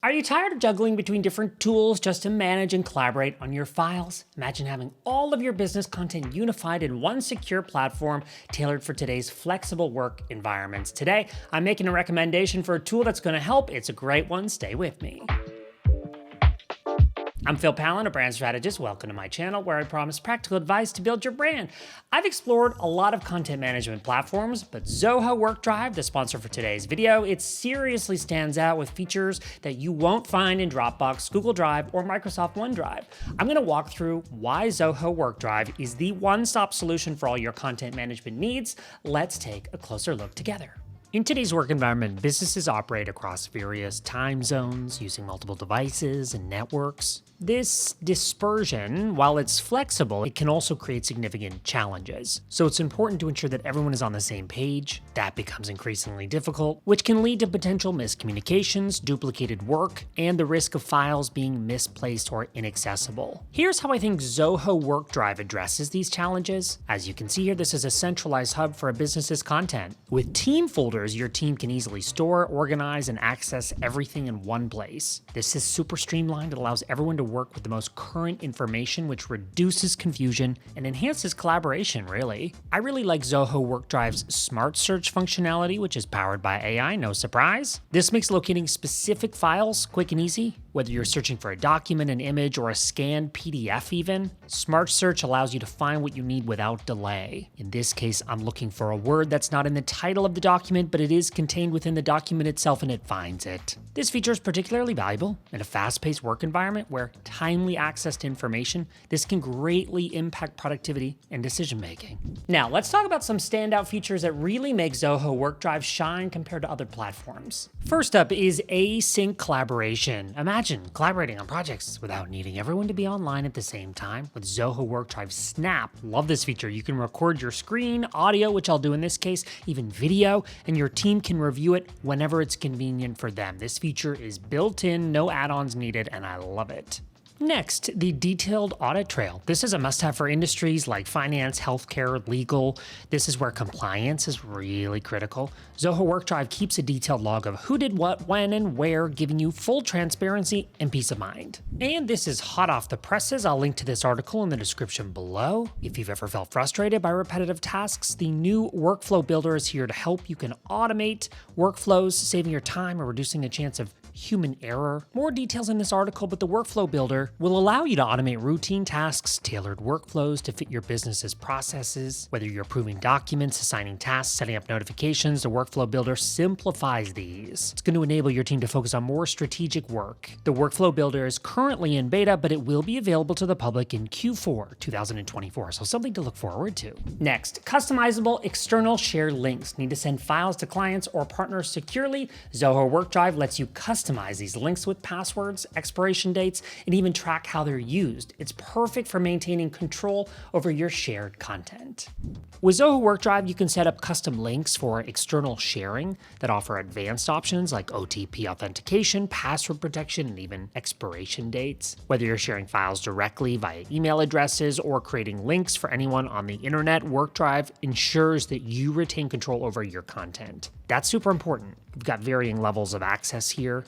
Are you tired of juggling between different tools just to manage and collaborate on your files? Imagine having all of your business content unified in one secure platform tailored for today's flexible work environments. Today, I'm making a recommendation for a tool that's going to help. It's a great one. Stay with me. I'm Phil Pallen, a brand strategist. Welcome to my channel where I promise practical advice to build your brand. I've explored a lot of content management platforms, but Zoho WorkDrive, the sponsor for today's video, it seriously stands out with features that you won't find in Dropbox, Google Drive, or Microsoft OneDrive. I'm going to walk through why Zoho WorkDrive is the one-stop solution for all your content management needs. Let's take a closer look together. In today's work environment, businesses operate across various time zones using multiple devices and networks. This dispersion, while it's flexible, it can also create significant challenges. So it's important to ensure that everyone is on the same page. That becomes increasingly difficult, which can lead to potential miscommunications, duplicated work, and the risk of files being misplaced or inaccessible. Here's how I think Zoho WorkDrive addresses these challenges. As you can see here, this is a centralized hub for a business's content. With team folders, your team can easily store, organize, and access everything in one place. This is super streamlined. It allows everyone to work with the most current information, which reduces confusion and enhances collaboration, really. I really like Zoho WorkDrive's Smart Search functionality, which is powered by AI, no surprise. This makes locating specific files quick and easy. Whether you're searching for a document, an image, or a scanned PDF even, Smart Search allows you to find what you need without delay. In this case, I'm looking for a word that's not in the title of the document, but it is contained within the document itself and it finds it. This feature is particularly valuable in a fast-paced work environment where timely access to information, this can greatly impact productivity and decision-making. Now, let's talk about some standout features that really make Zoho WorkDrive shine compared to other platforms. First up is Async collaboration. Imagine collaborating on projects without needing everyone to be online at the same time. With Zoho WorkDrive Snap, love this feature. You can record your screen, audio, which I'll do in this case, even video, and your team can review it whenever it's convenient for them. This feature is built in, no add-ons needed, and I love it. Next, the detailed audit trail. This is a must-have for industries like finance, healthcare, legal. This is where compliance is really critical. Zoho WorkDrive keeps a detailed log of who did what, when, and where, giving you full transparency and peace of mind. And this is hot off the presses. I'll link to this article in the description below. If you've ever felt frustrated by repetitive tasks, the new Workflow Builder is here to help. You can automate workflows, saving your time or reducing the chance of human error. More details in this article, but the Workflow Builder will allow you to automate routine tasks, tailored workflows to fit your business's processes. Whether you're approving documents, assigning tasks, setting up notifications, the Workflow Builder simplifies these. It's going to enable your team to focus on more strategic work. The Workflow Builder is currently in beta, but it will be available to the public in Q4 2024, so something to look forward to. Next, customizable external shared links. Need to send files to clients or partners securely? Zoho WorkDrive lets you customize these links with passwords, expiration dates, and even track how they're used. It's perfect for maintaining control over your shared content. With Zoho WorkDrive, you can set up custom links for external sharing that offer advanced options like OTP authentication, password protection, and even expiration dates. Whether you're sharing files directly via email addresses or creating links for anyone on the internet, WorkDrive ensures that you retain control over your content. That's super important. We've got varying levels of access here.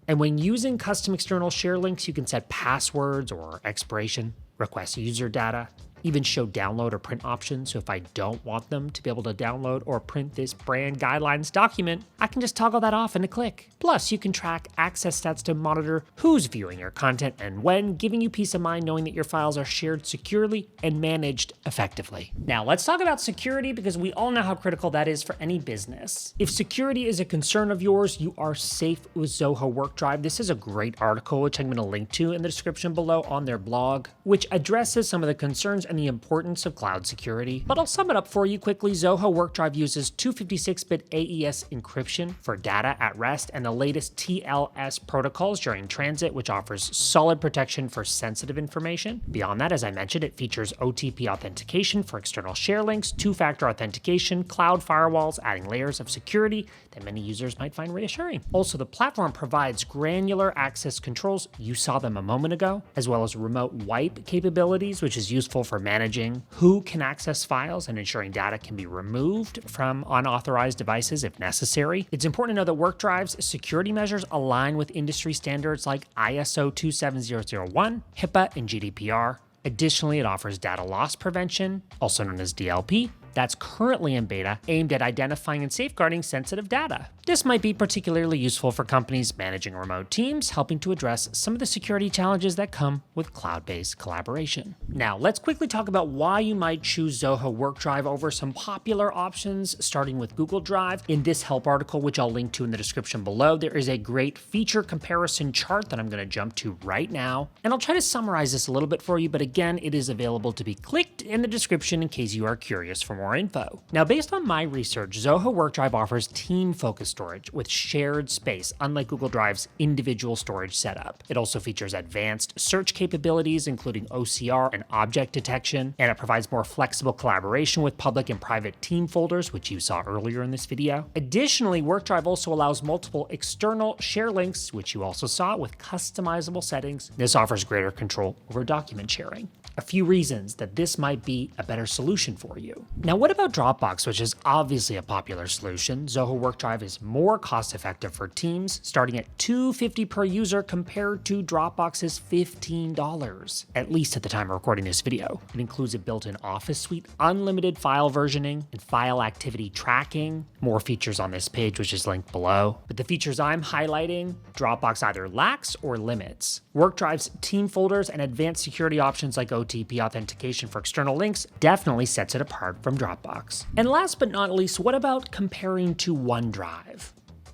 And when using custom external share links, you can set passwords or expiration, request user data, even show download or print options. So if I don't want them to be able to download or print this brand guidelines document, I can just toggle that off in a click. Plus, you can track access stats to monitor who's viewing your content and when, giving you peace of mind knowing that your files are shared securely and managed effectively. Now, let's talk about security because we all know how critical that is for any business. If security is a concern of yours, you are safe with Zoho WorkDrive. This is a great article, which I'm going to link to in the description below on their blog, which addresses some of the concerns and the importance of cloud security. But I'll sum it up for you quickly. Zoho WorkDrive uses 256-bit AES encryption for data at rest and the latest TLS protocols during transit, which offers solid protection for sensitive information. Beyond that, as I mentioned, it features OTP authentication for external share links, two-factor authentication, cloud firewalls, adding layers of security that many users might find reassuring. Also, the platform provides granular access controls, you saw them a moment ago, as well as remote wipe capabilities, which is useful for for managing who can access files and ensuring data can be removed from unauthorized devices if necessary. It's important to know that WorkDrive's security measures align with industry standards like ISO 27001, HIPAA, and GDPR. Additionally, it offers data loss prevention, also known as DLP, that's currently in beta, aimed at identifying and safeguarding sensitive data. This might be particularly useful for companies managing remote teams, helping to address some of the security challenges that come with cloud-based collaboration. Now, let's quickly talk about why you might choose Zoho WorkDrive over some popular options, starting with Google Drive. In this help article, which I'll link to in the description below, there is a great feature comparison chart that I'm going to jump to right now. And I'll try to summarize this a little bit for you, but again, it is available to be clicked in the description in case you are curious for more info. Now, based on my research, Zoho WorkDrive offers team-focused storage with shared space, unlike Google Drive's individual storage setup. It also features advanced search capabilities, including OCR and object detection, and it provides more flexible collaboration with public and private team folders, which you saw earlier in this video. Additionally, WorkDrive also allows multiple external share links, which you also saw, with customizable settings. This offers greater control over document sharing. A few reasons that this might be a better solution for you. Now, what about Dropbox, which is obviously a popular solution? Zoho WorkDrive is more cost-effective for teams, starting at $250 per user compared to Dropbox's $15, at least at the time of recording this video. It includes a built-in Office suite, unlimited file versioning, and file activity tracking. More features on this page, which is linked below. But the features I'm highlighting, Dropbox either lacks or limits. WorkDrive's team folders and advanced security options like OTP authentication for external links definitely sets it apart from Dropbox. And last but not least, what about comparing to OneDrive?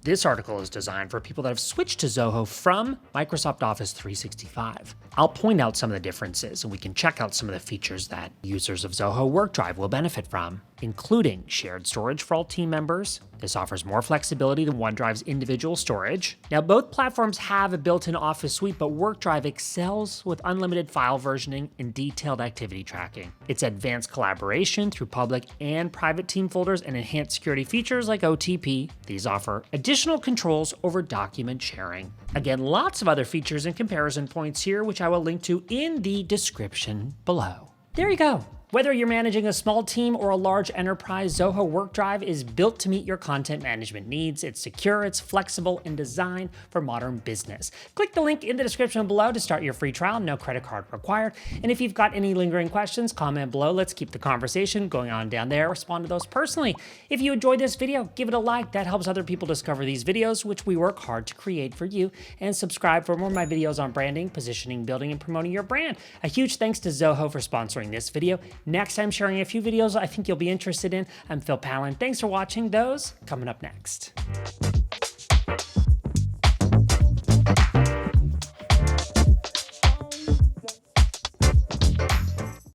This article is designed for people that have switched to Zoho from Microsoft Office 365. I'll point out some of the differences, and we can check out some of the features that users of Zoho WorkDrive will benefit from, including shared storage for all team members. This offers more flexibility than OneDrive's individual storage. Now, both platforms have a built-in Office suite, but WorkDrive excels with unlimited file versioning and detailed activity tracking. Its advanced collaboration through public and private team folders and enhanced security features like OTP. These offer additional controls over document sharing. Again, lots of other features and comparison points here, which I will link to in the description below. There you go. Whether you're managing a small team or a large enterprise, Zoho WorkDrive is built to meet your content management needs. It's secure, it's flexible, and designed for modern business. Click the link in the description below to start your free trial, no credit card required. And if you've got any lingering questions, comment below. Let's keep the conversation going on down there. Respond to those personally. If you enjoyed this video, give it a like. That helps other people discover these videos, which we work hard to create for you. And subscribe for more of my videos on branding, positioning, building, and promoting your brand. A huge thanks to Zoho for sponsoring this video. Next, I'm sharing a few videos I think you'll be interested in. I'm Phil Palin. Thanks for watching. Those coming up next.